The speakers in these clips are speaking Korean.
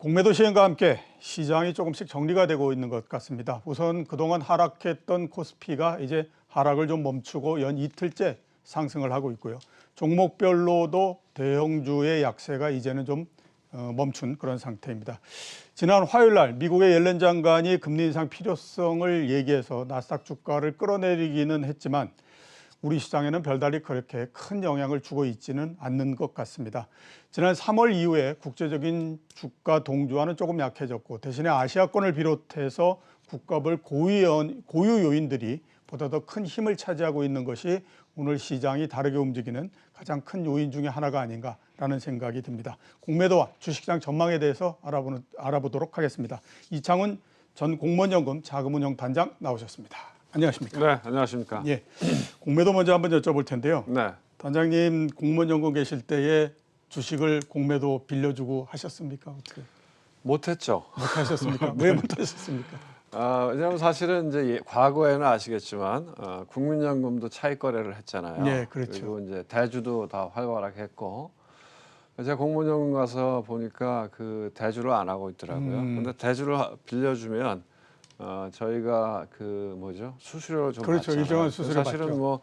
공매도 시행과 함께 시장이 조금씩 정리가 되고 있는 것 같습니다. 우선 그동안 하락했던 코스피가 이제 하락을 좀 멈추고 연 이틀째 상승을 하고 있고요. 종목별로도 대형주의 약세가 이제는 좀 멈춘 그런 상태입니다. 지난 화요일 날 미국의 옐런 장관이 금리 인상 필요성을 얘기해서 나스닥 주가를 끌어내리기는 했지만 우리 시장에는 별달리 그렇게 큰 영향을 주고 있지는 않는 것 같습니다. 지난 3월 이후에 국제적인 주가 동주화는 조금 약해졌고 대신에 아시아권을 비롯해서 국가별 고유 요인들이 보다 더 큰 힘을 차지하고 있는 것이 오늘 시장이 다르게 움직이는 가장 큰 요인 중에 하나가 아닌가라는 생각이 듭니다. 공매도와 주식시장 전망에 대해서 알아보도록 하겠습니다. 이창훈 전 공무원연금 자금운용 단장 나오셨습니다. 안녕하십니까? 네, 안녕하십니까? 예, 공매도 먼저 한번 여쭤볼 텐데요. 네. 단장님 공무원연금 계실 때에 주식을 공매도 빌려주고 하셨습니까? 어떻게? 못했죠. 못하셨습니까? 왜 못하셨습니까? 왜냐하면 사실은 이제 과거에는 아시겠지만 국민연금도 차익 거래를 했잖아요. 네, 그렇죠. 그리고 이제 대주도 다 활발하게 했고 제가 공무원연금 가서 보니까 그 대주를 안 하고 있더라고요. 근데 대주를 빌려주면 저희가 그 뭐죠 수수료를 좀 그렇죠. 받잖아요. 일정한 수수료 사실은 받죠. 뭐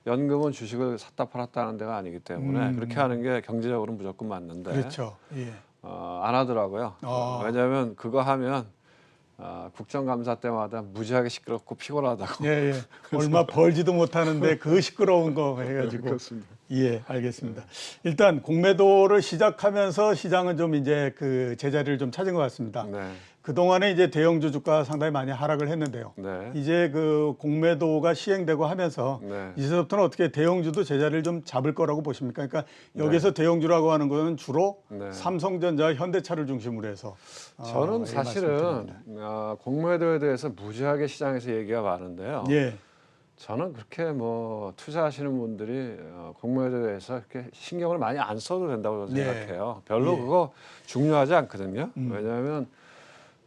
연금은 주식을 샀다 팔았다 하는 데가 아니기 때문에 그렇게 하는 게 경제적으로 무조건 맞는데 그렇죠. 예. 안 하더라고요. 왜냐하면 그거 하면 국정감사 때마다 무지하게 시끄럽고 피곤하다고. 예, 예. 얼마 벌지도 못하는데 그 시끄러운 거 해가지고. 그렇습니다. 예, 알겠습니다. 일단 공매도를 시작하면서 시장은 좀 이제 그 제자리를 좀 찾은 것 같습니다. 네. 그동안에 이제 대형주 주가 상당히 많이 하락을 했는데요. 네. 이제 그 공매도가 시행되고 하면서 네. 이제부터는 어떻게 대형주도 제자리를 좀 잡을 거라고 보십니까? 그러니까 여기서 대형주라고 하는 거는 주로 네. 삼성전자, 현대차를 중심으로 해서 저는 이 사실은 말씀드립니다. 공매도에 대해서 무지하게 시장에서 얘기가 많은데요. 예, 저는 그렇게 뭐 투자하시는 분들이 공매도에 대해서 그렇게 신경을 많이 안 써도 된다고 네. 생각해요. 별로 예. 그거 중요하지 않거든요. 왜냐하면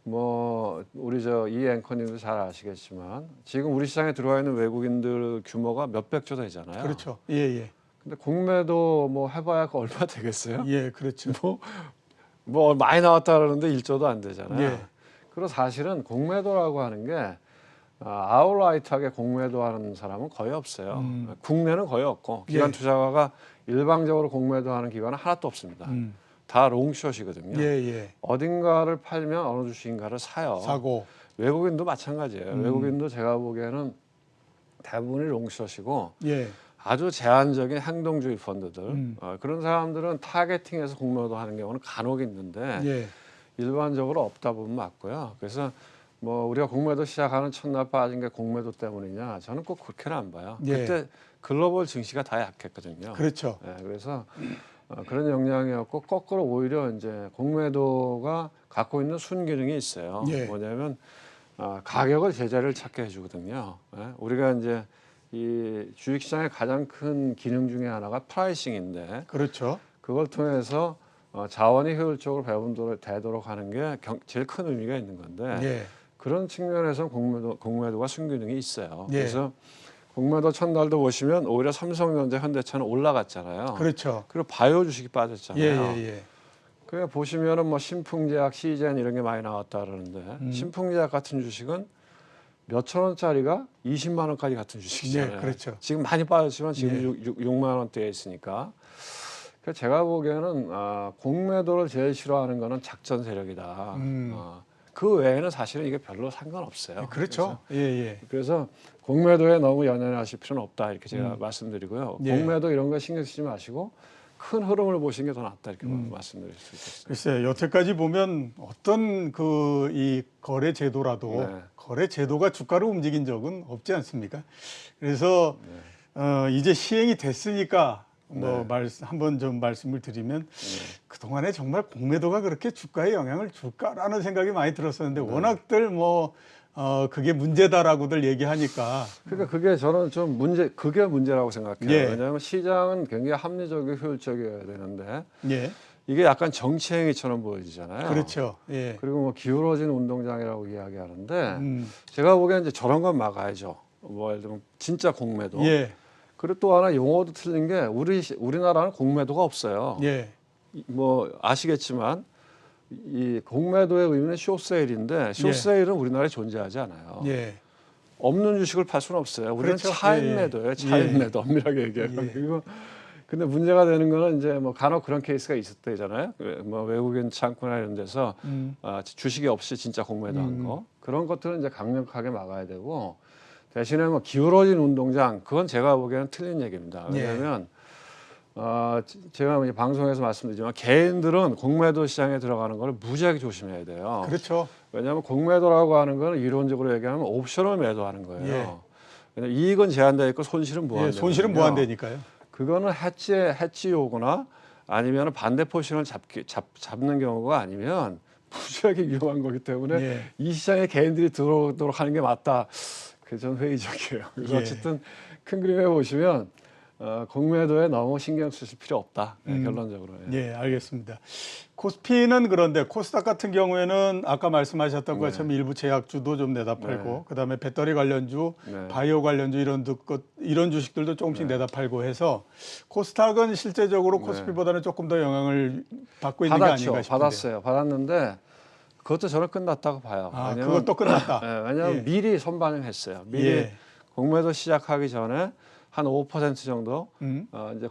뭐 우리 이 앵커님도 잘 아시겠지만 지금 우리 시장에 들어와 있는 외국인들 규모가 몇백 조 되잖아요. 그렇죠. 예, 예. 근데 공매도 뭐 해봐야 얼마 되겠어요? 예, 그렇죠. 뭐 많이 나왔다 그러는데 1조도 안 되잖아요. 예. 그리고 사실은 공매도라고 하는 게 아웃라이트하게 공매도하는 사람은 거의 없어요. 국내는 거의 없고 기관 예. 투자가가 일방적으로 공매도하는 기관은 하나도 없습니다. 다 롱숏이거든요. 예, 예. 어딘가를 팔면 어느 주식인가를 사요. 사고. 외국인도 마찬가지예요. 외국인도 제가 보기에는 대부분이 롱숏이고 예. 아주 제한적인 행동주의 펀드들 그런 사람들은 타겟팅해서 공매도 하는 경우는 간혹 있는데 예. 일반적으로 없다 보면 맞고요. 그래서 뭐 우리가 공매도 시작하는 첫날 빠진 게 공매도 때문이냐 저는 꼭 그렇게는 안 봐요. 예. 그때 글로벌 증시가 다 약했거든요. 그렇죠. 그래서 그런 영향이었고 거꾸로 오히려 이제 공매도가 갖고 있는 순기능이 있어요. 예. 뭐냐면 가격을 제자리를 찾게 해주거든요. 우리가 이제 이 주식시장의 가장 큰 기능 중에 하나가 프라이싱인데 그렇죠. 그걸 통해서 자원이 효율적으로 배분되도록 하는 게 제일 큰 의미가 있는 건데 예. 그런 측면에서 공매도가 순기능이 있어요. 예. 그래서 공매도 첫날도 보시면 오히려 삼성전자, 현대차는 올라갔잖아요. 그렇죠. 그리고 바이오 주식이 빠졌잖아요. 예, 예, 예. 그래 보시면은 뭐 신풍제약, 시젠 이런 게 많이 나왔다 그러는데 신풍제약 같은 주식은 몇천 원짜리가 20만 원까지 같은 주식이잖아요. 네, 그렇죠. 지금 많이 빠졌지만 지금 6만 원대에 있으니까. 그래서 제가 보기에는 공매도를 제일 싫어하는 거는 작전 세력이다. 그 외에는 사실은 이게 별로 상관없어요. 그렇죠. 예, 예. 그래서 공매도에 너무 연연하실 필요는 없다 이렇게 제가 말씀드리고요. 예. 공매도 이런 거 신경 쓰지 마시고 큰 흐름을 보시는 게 더 낫다 이렇게 말씀드릴 수 있겠습니다. 글쎄, 여태까지 보면 어떤 그 이 거래 제도라도 네. 거래 제도가 주가를 움직인 적은 없지 않습니까? 그래서 이제 시행이 됐으니까 뭐 한번 좀 말씀을 드리면 그 동안에 정말 공매도가 그렇게 주가에 영향을 줄까라는 생각이 많이 들었었는데 워낙들 뭐 그게 문제다라고들 얘기하니까 그러니까 그게 저는 좀 그게 문제라고 생각해요. 예. 왜냐하면 시장은 굉장히 합리적이고 효율적이어야 되는데 예, 이게 약간 정치 행위처럼 보여지잖아요. 그렇죠. 예, 그리고 뭐 기울어진 운동장이라고 이야기하는데 제가 보기엔 이제 저런 건 막아야죠. 뭐 예를 들면 진짜 공매도. 예, 그리고 또 하나 용어도 틀린 게 우리나라는 공매도가 없어요. 예, 뭐 아시겠지만 이 공매도의 의미는 쇼세일인데 쇼세일은 우리나라에 존재하지 않아요. 예. 없는 주식을 팔 수는 없어요. 우리는 그렇죠. 차익 예, 예. 매도예요. 차익 예. 매도 엄밀하게 얘기해요. 예. 그리고 근데 문제가 되는 거는 이제 뭐 간혹 그런 케이스가 있었대잖아요. 뭐 외국인 창구나 이런 데서 주식이 없이 진짜 공매도한 거 그런 것들은 이제 강력하게 막아야 되고 대신에 뭐 기울어진 운동장 그건 제가 보기에는 틀린 얘기입니다. 왜냐하면 제가 이제 방송에서 말씀드리지만 개인들은 공매도 시장에 들어가는 걸 무지하게 조심해야 돼요. 그렇죠. 왜냐하면 공매도라고 하는 거는 이론적으로 얘기하면 옵션을 매도하는 거예요. 예. 왜냐면 이익은 제한되어 있고 손실은 무한대거든요. 예, 손실은 무한대니까요. 그거는 해지오거나 아니면 반대 포지션을 잡는 경우가 아니면 무지하게 위험한 거기 때문에 예. 이 시장에 개인들이 들어오도록 하는 게 맞다. 그게 좀 회의적이에요. 그래서 예. 어쨌든 큰 그림에 보시면 공매도에 너무 신경 쓰실 필요 없다. 결론적으로. 예, 알겠습니다. 코스피는 그런데 코스닥 같은 경우에는 아까 말씀하셨던 것처럼 일부 제약주도 좀 내다 팔고 그다음에 배터리 관련주, 바이오 관련주 이런 주식들도 조금씩 내다 팔고 해서 코스닥은 실제적으로 코스피보다는 조금 더 영향을 받고 있는 게 아닌가 싶은데요. 받았어요. 받았는데 그것도 저는 끝났다고 봐요. 아, 왜냐면, 그것도 끝났다. 왜냐하면 미리 선반영했어요. 미리 공매도 시작하기 전에 한 5% 정도 이제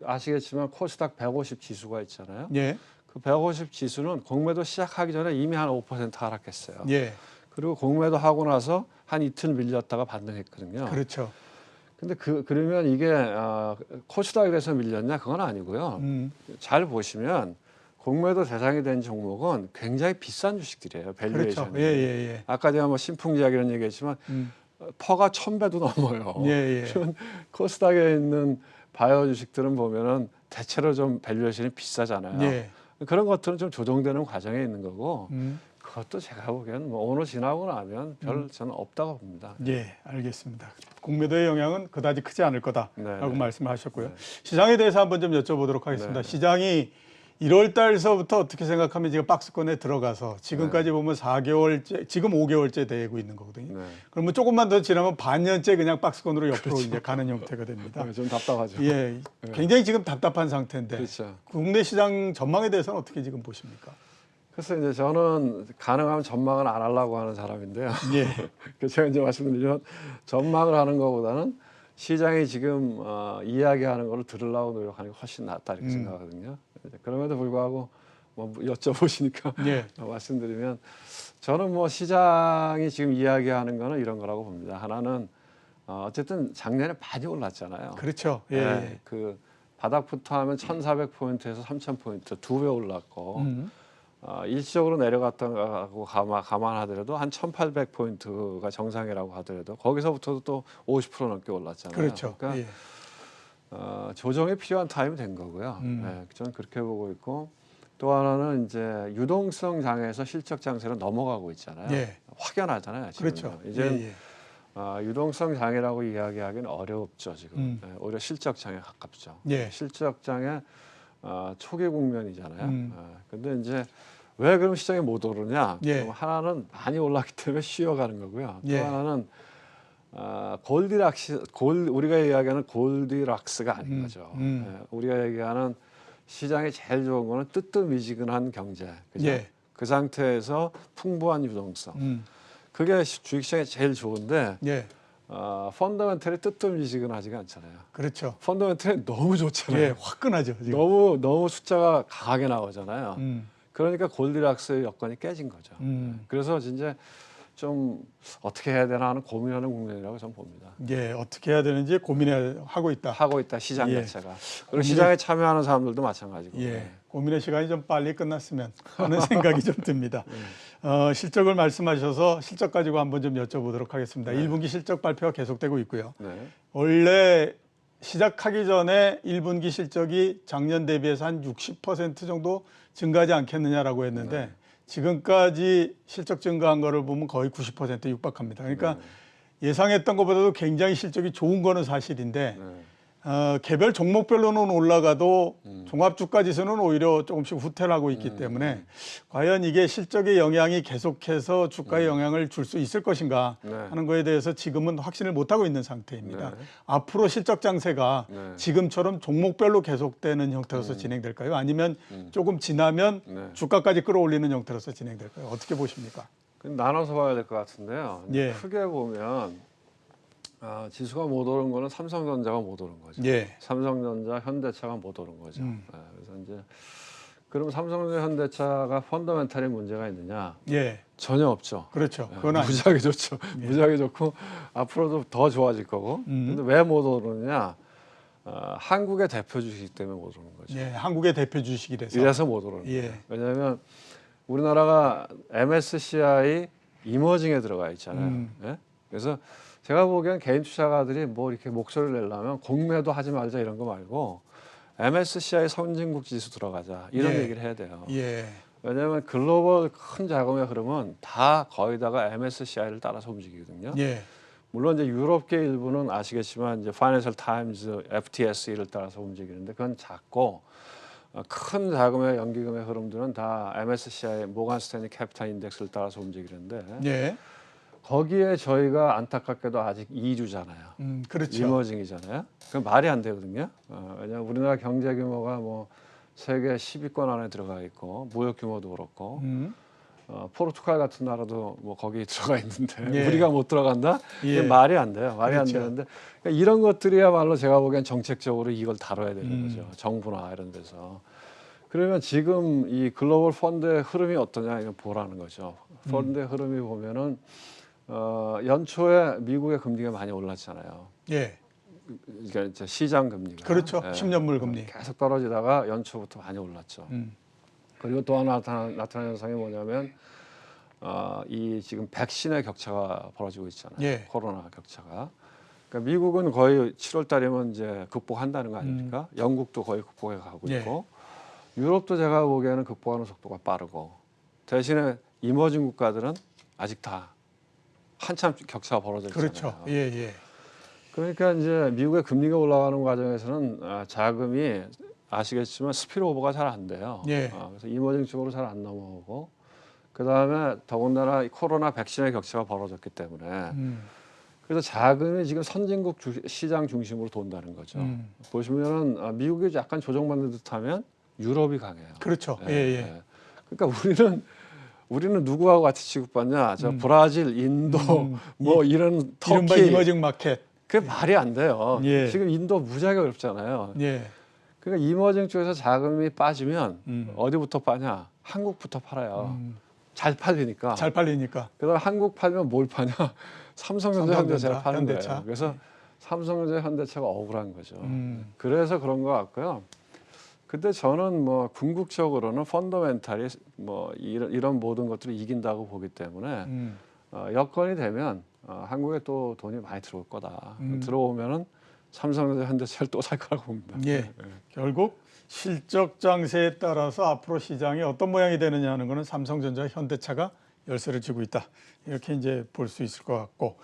아시겠지만 코스닥 150 지수가 있잖아요. 예. 그 150 지수는 공매도 시작하기 전에 이미 한 5% 하락했어요. 예. 그리고 공매도 하고 나서 한 이틀 밀렸다가 반등했거든요. 그렇죠. 근데 그러면 이게 코스닥에 대해서 밀렸냐? 그건 아니고요. 잘 보시면 공매도 대상이 된 종목은 굉장히 비싼 주식들이에요. 밸류에이션이. 그렇죠. 예. 아까 제가 뭐 신풍제약 이런 얘기했지만 퍼가 1000배도 넘어요. 예. 코스닥에 있는 바이오 주식들은 보면은 대체로 좀 밸류에이션이 비싸잖아요. 예. 그런 것들은 좀 조정되는 과정에 있는 거고 그것도 제가 보기에는 뭐 오늘 지나고 나면 별 저는 없다고 봅니다. 예, 알겠습니다. 공매도의 영향은 그다지 크지 않을 거다라고 네. 말씀을 하셨고요. 시장에 대해서 한번 좀 여쭤보도록 하겠습니다. 네. 시장이 1월 달서부터 어떻게 생각하면 지금 박스권에 들어가서 지금까지 보면 4개월째, 지금 5개월째 되고 있는 거거든요. 그러면 조금만 더 지나면 반년째 그냥 박스권으로 옆으로 이제 가는 형태가 됩니다. 좀 답답하죠. 예, 굉장히 지금 답답한 상태인데 그렇죠. 국내 시장 전망에 대해서는 어떻게 지금 보십니까? 그래서 이제 저는 가능하면 전망을 안 하려고 하는 사람인데요. 예. 그래서 제가 이제 말씀드리면 전망을 하는 것보다는 시장이 지금 이야기하는 걸 들으려고 노력하는 게 훨씬 낫다 이렇게 생각하거든요. 그럼에도 불구하고 뭐 여쭤보시니까 예. 말씀드리면 저는 뭐 시장이 지금 이야기하는 거는 이런 거라고 봅니다. 하나는 어쨌든 작년에 많이 올랐잖아요. 그렇죠. 예. 네, 그 바닥부터 하면 1,400포인트에서 3,000포인트 2배 올랐고 일시적으로 내려갔던 거하고 감안하더라도 한 1,800포인트가 정상이라고 하더라도 거기서부터도 또 50% 넘게 올랐잖아요. 그렇죠. 그러니까 예. 조정이 필요한 타임이 된 거고요. 네, 저는 그렇게 보고 있고 또 하나는 이제 유동성 장에서 실적 장세로 넘어가고 있잖아요. 예. 확연하잖아요. 지금. 그렇죠. 이제 예. 유동성 장애라고 이야기하기는 어렵죠 지금. 네, 오히려 실적 장애 가깝죠. 예. 실적 장애 초기 국면이잖아요. 근데 이제 왜 그럼 시장에 못 오르냐? 예. 하나는 많이 올랐기 때문에 쉬어가는 거고요. 예. 또 하나는 우리가 이야기하는 골디락스가 아닌 거죠. 우리가 얘기하는 시장에 제일 좋은 거는 뜨뜻미지근한 경제. 그죠? 예. 그 상태에서 풍부한 유동성. 그게 주식시장에 제일 좋은데 예. 펀더멘털이 뜨뜻미지근하지가 않잖아요. 그렇죠. 펀더멘털이 너무 좋잖아요. 예, 화끈하죠. 지금. 너무 숫자가 강하게 나오잖아요. 그러니까 골디락스의 여건이 깨진 거죠. 그래서 진짜 좀 어떻게 해야 되나 하는 고민하는 국면이라고 저는 봅니다. 예, 어떻게 해야 되는지 고민하고 있다. 하고 있다 시장 예. 자체가. 그리고 시장에 참여하는 사람들도 마찬가지고. 예, 네. 고민의 시간이 좀 빨리 끝났으면 하는 생각이 좀 듭니다. 실적을 말씀하셔서 실적 가지고 한번 좀 여쭤보도록 하겠습니다. 1분기 실적 발표가 계속되고 있고요. 네. 원래 시작하기 전에 1분기 실적이 작년 대비해서 한 60% 정도 증가하지 않겠느냐라고 했는데 지금까지 실적 증가한 거를 보면 거의 90% 육박합니다. 그러니까 예상했던 것보다도 굉장히 실적이 좋은 거는 사실인데 개별 종목별로는 올라가도 종합주가지수는 오히려 조금씩 후퇴하고 있기 때문에 과연 이게 실적의 영향이 계속해서 주가에 영향을 줄 수 있을 것인가 네. 하는 거에 대해서 지금은 확신을 못하고 있는 상태입니다. 네. 앞으로 실적 장세가 네. 지금처럼 종목별로 계속되는 형태로서 진행될까요? 아니면 조금 지나면 네. 주가까지 끌어올리는 형태로서 진행될까요? 어떻게 보십니까? 나눠서 봐야 될 것 같은데요. 예. 크게 보면 지수가 못 오른 거는 삼성전자가 못 오른 거죠. 예. 삼성전자, 현대차가 못 오른 거죠. 그래서 이제 그럼 삼성전자, 현대차가 펀더멘탈이 문제가 있느냐? 예. 전혀 없죠. 그렇죠. 그건 아니죠. 무지하게 좋죠. 무지하게 좋고 앞으로도 더 좋아질 거고. 근데 왜 못 오르느냐? 한국의 대표 주식 때문에 못 오르는 거죠. 예. 한국의 대표 주식이라서. 이래서 못 오르는 예. 거예요. 왜냐하면 우리나라가 MSCI 이머징에 들어가 있잖아요. 예? 그래서 제가 보기엔 개인 투자가들이 뭐 이렇게 목소리를 내려면 공매도 하지 말자 이런 거 말고 MSCI 선진국 지수 들어가자 이런 예. 얘기를 해야 돼요. 예. 왜냐하면 글로벌 큰 자금의 흐름은 다 거의 다가 MSCI를 따라서 움직이거든요. 예. 물론 이제 유럽계 일부는 아시겠지만 이제 파이낸셜 타임즈, FTSE를 따라서 움직이는데 그건 작고 큰 자금의 연기금의 흐름들은 다 MSCI 모간 스탠리 캐피탈 인덱스를 따라서 움직이는데 예. 거기에 저희가 안타깝게도 아직 2주잖아요. 그렇죠. 이머징이잖아요. 그 말이 안 되거든요. 왜냐하면 우리나라 경제 규모가 뭐 세계 10위권 안에 들어가 있고 무역 규모도 그렇고 포르투갈 같은 나라도 뭐 거기 들어가 있는데 예. 우리가 못 들어간다? 이게 예. 말이 안 돼요. 말이 그렇죠. 안 되는데 그러니까 이런 것들이야말로 제가 보기엔 정책적으로 이걸 다뤄야 되는 거죠. 정부나 이런 데서. 그러면 지금 이 글로벌 펀드의 흐름이 어떠냐 이거 보라는 거죠. 펀드의 흐름이 보면은 연초에 미국의 금리가 많이 올랐잖아요. 예. 그러니까 이제 시장 금리가 그렇죠. 예. 10년물 금리. 계속 떨어지다가 연초부터 많이 올랐죠. 그리고 또 하나 나타나는 현상이 뭐냐면 이 지금 백신의 격차가 벌어지고 있잖아요. 예. 코로나 격차가. 그러니까 미국은 거의 7월 달이면 이제 극복한다는 거 아닙니까? 영국도 거의 극복해 가고 예. 있고 유럽도 제가 보기에는 극복하는 속도가 빠르고 대신에 이머징 국가들은 아직 다 한참 격차가 벌어져 있잖아요. 그렇죠. 예, 예. 그러니까 이제 미국의 금리가 올라가는 과정에서는 자금이 아시겠지만 스피드오버가 잘 안 돼요. 예. 그래서 이머징 쪽으로 잘 안 넘어오고 그 다음에 더군다나 이 코로나 백신의 격차가 벌어졌기 때문에 그래서 자금이 지금 선진국 시장 중심으로 돈다는 거죠. 보시면은 미국이 약간 조정받는 듯하면 유럽이 강해요. 그렇죠. 예, 예. 그러니까 우리는 누구하고 같이 취급받냐? 저 브라질, 인도, 뭐 이런 이른바 터키. 이머징 마켓. 그게 말이 안 돼요. 예. 지금 인도 무지하게 어렵잖아요. 예. 그러니까 이머징 쪽에서 자금이 빠지면 어디부터 빠냐? 한국부터 팔아요. 잘 팔리니까. 잘 팔리니까. 그다음 한국 팔면 뭘 파냐? 삼성전자, 현대차를 파는 현대차. 거예요. 그래서 삼성전자, 현대차가 억울한 거죠. 음. 그래서 그런 것 같고요. 근데 저는 뭐 궁극적으로는 펀더멘탈이 뭐 이런 모든 것들을 이긴다고 보기 때문에 여건이 되면 한국에 또 돈이 많이 들어올 거다. 들어오면은 삼성전자, 현대차를 또 살 거라고 봅니다. 예. 결국 실적 장세에 따라서 앞으로 시장이 어떤 모양이 되느냐 하는 거는 삼성전자, 현대차가 열쇠를 쥐고 있다. 이렇게 이제 볼 수 있을 것 같고.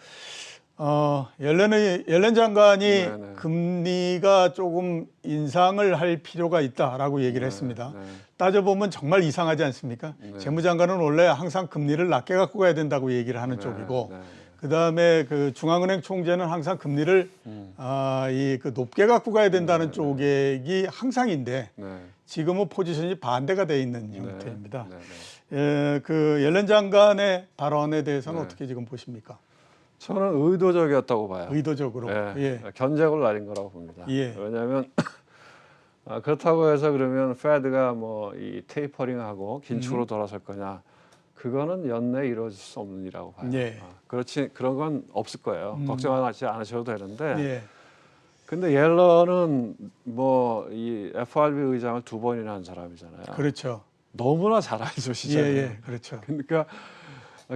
옐렌 장관이 네네. 금리가 조금 인상을 할 필요가 있다라고 얘기를 했습니다. 네. 따져보면 정말 이상하지 않습니까? 네. 재무장관은 원래 항상 금리를 낮게 갖고 가야 된다고 얘기를 하는 네, 쪽이고, 네, 네. 그다음에 그 중앙은행 총재는 항상 금리를 그 높게 갖고 가야 된다는 쪽이 항상인데 네. 지금은 포지션이 반대가 돼 있는 형태입니다. 네, 네. 예, 그 옐렌 장관의 발언에 대해서는 네. 어떻게 지금 보십니까? 저는 의도적이었다고 봐요. 의도적으로. 예. 예. 견적을 날린 거라고 봅니다. 예. 왜냐하면 그렇다고 해서 그러면 페드가 뭐 이 테이퍼링하고 긴축으로 돌아설 거냐? 그거는 연내 이루어질 수 없는 일이라고 봐요. 예. 그런 건 없을 거예요. 걱정하지 않으셔도 되는데. 예. 근데 옐런은 뭐 이 FRB 의장을 2번이나 한 사람이잖아요. 그렇죠. 너무나 잘 알죠, 시장을. 예, 예. 그렇죠. 그러니까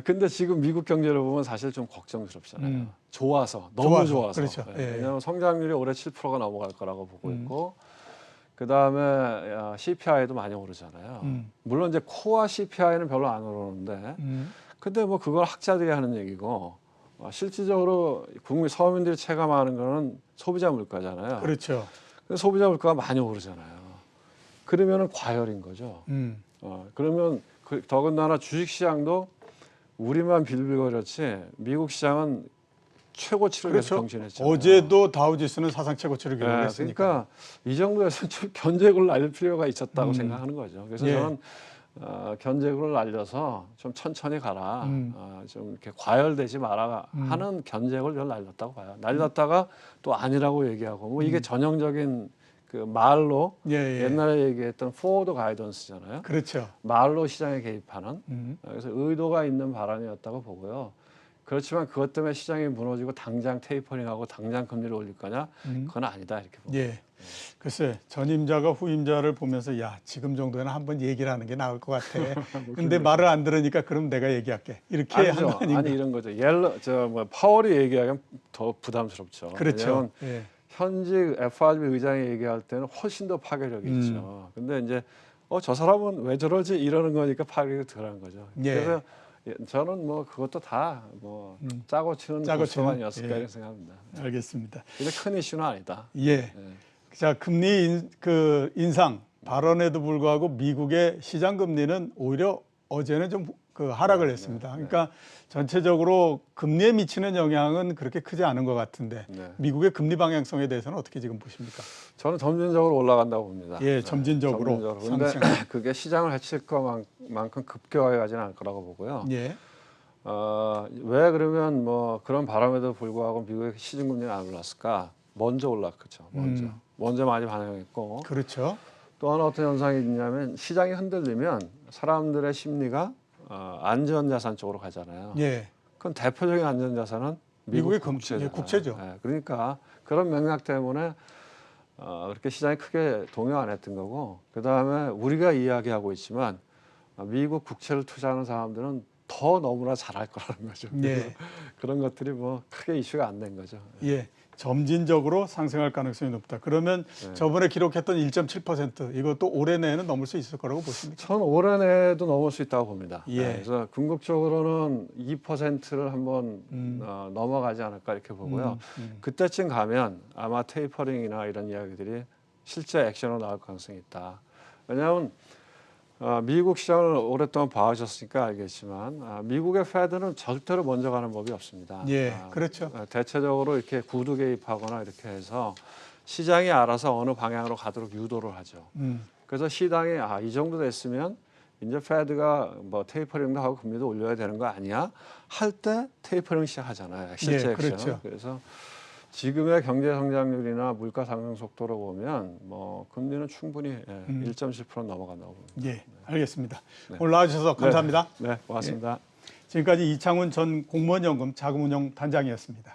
근데 지금 미국 경제를 보면 사실 좀 걱정스럽잖아요. 좋아서 너무 좋아서. 그렇죠. 예. 예. 왜냐하면 성장률이 올해 7%가 넘어갈 거라고 보고 있고, 그 다음에 CPI도 많이 오르잖아요. 물론 이제 코어 CPI는 별로 안 오르는데, 근데 뭐 그걸 학자들이 하는 얘기고, 실질적으로 국민 서민들이 체감하는 거는 소비자 물가잖아요. 그렇죠. 그래서 소비자 물가가 많이 오르잖아요. 그러면은 과열인 거죠. 그러면 더군다나 주식 시장도 우리만 빌빌거렸지 미국 시장은 최고치를 계속 그렇죠. 경신했잖아요. 어제도 다우지수는 사상 최고치를 기록했으니까. 그러니까 이 정도에서 좀 견제구를 날릴 필요가 있었다고 음. 생각하는 거죠. 그래서 예. 저는 견제구를 날려서 좀 천천히 가라. 좀 이렇게 과열되지 마라 하는 견제구를 좀 날렸다고 봐요. 날렸다가 또 아니라고 얘기하고 뭐 이게 전형적인 그 말로 예. 옛날에 얘기했던 포워드 가이던스잖아요. 그렇죠. 말로 시장에 개입하는 그래서 의도가 있는 발언이었다고 보고요. 그렇지만 그것 때문에 시장이 무너지고 당장 테이퍼링하고 당장 금리를 올릴 거냐? 그건 아니다 이렇게 봅니다. 예. 글쎄 전임자가 후임자를 보면서 야 지금 정도에는 한번 얘기를 하는 게 나을 것 같아. 근데 말을 안 들으니까 그럼 내가 얘기할게. 이렇게 한 아니죠. 거 아닌가? 아니 이런 거죠. 뭐 파월이 얘기하면 더 부담스럽죠. 그렇죠. 왜냐하면 예. 현직 FRB 의장이 얘기할 때는 훨씬 더 파괴력이 있죠. 근데 이제 저 사람은 왜 저러지 이러는 거니까 파괴력이 덜한 거죠. 예. 그래서 저는 뭐 그것도 다 뭐 짜고 치는 고스톱아니었을까 예. 이렇게 생각합니다. 알겠습니다. 근데 큰 이슈는 아니다. 예. 자 금리 인상 발언에도 불구하고 미국의 시장 금리는 오히려 어제는 좀 그 하락을 했습니다. 그러니까 전체적으로 금리에 미치는 영향은 그렇게 크지 않은 것 같은데 미국의 금리 방향성에 대해서는 어떻게 지금 보십니까? 저는 점진적으로 올라간다고 봅니다. 예, 점진적으로 근데 상승. 그게 시장을 해칠 것만큼 급격하게 가지는 않을 거라고 보고요. 예. 왜 그러면 뭐 그런 바람에도 불구하고 미국의 시중금리는 안 올랐을까? 먼저 올랐죠. 먼저 많이 반영했고. 그렇죠. 또 하나 어떤 현상이 있냐면 시장이 흔들리면 사람들의 심리가 안전자산 쪽으로 가잖아요. 예. 그건 대표적인 안전자산은 미국의 국채잖아요. 국채죠. 그러니까 그런 맥락 때문에 그렇게 시장이 크게 동요 안 했던 거고 그 다음에 우리가 이야기하고 있지만 미국 국채를 투자하는 사람들은 더 너무나 잘할 거라는 거죠. 예. 그런 것들이 뭐 크게 이슈가 안 된 거죠. 예. 점진적으로 상승할 가능성이 높다. 그러면 저번에 기록했던 1.7% 이것도 올해 내에는 넘을 수 있을 거라고 보십니까? 전 올해 내에도 넘을 수 있다고 봅니다. 예. 그래서 궁극적으로는 2%를 한번 넘어가지 않을까 이렇게 보고요. 그때쯤 가면 아마 테이퍼링이나 이런 이야기들이 실제 액션으로 나올 가능성이 있다. 왜냐하면 미국 시장을 오랫동안 봐오셨으니까 알겠지만 미국의 패드는 절대로 먼저 가는 법이 없습니다. 예, 그렇죠. 대체적으로 이렇게 구두 개입하거나 이렇게 해서 시장이 알아서 어느 방향으로 가도록 유도를 하죠. 그래서 시장이 이 정도 됐으면 이제 패드가 뭐 테이퍼링도 하고 금리도 올려야 되는 거 아니야? 할 때 테이퍼링 시작하잖아요. 실제 예, 액션. 그렇죠. 그래서 지금의 경제 성장률이나 물가 상승 속도로 보면 뭐 금리는 충분히 1.7% 넘어간다고 봅니다. 예, 알겠습니다. 오늘 나와주셔서 감사합니다. 네, 고맙습니다. 지금까지 이창훈 전 공무원연금 자금운용 단장이었습니다.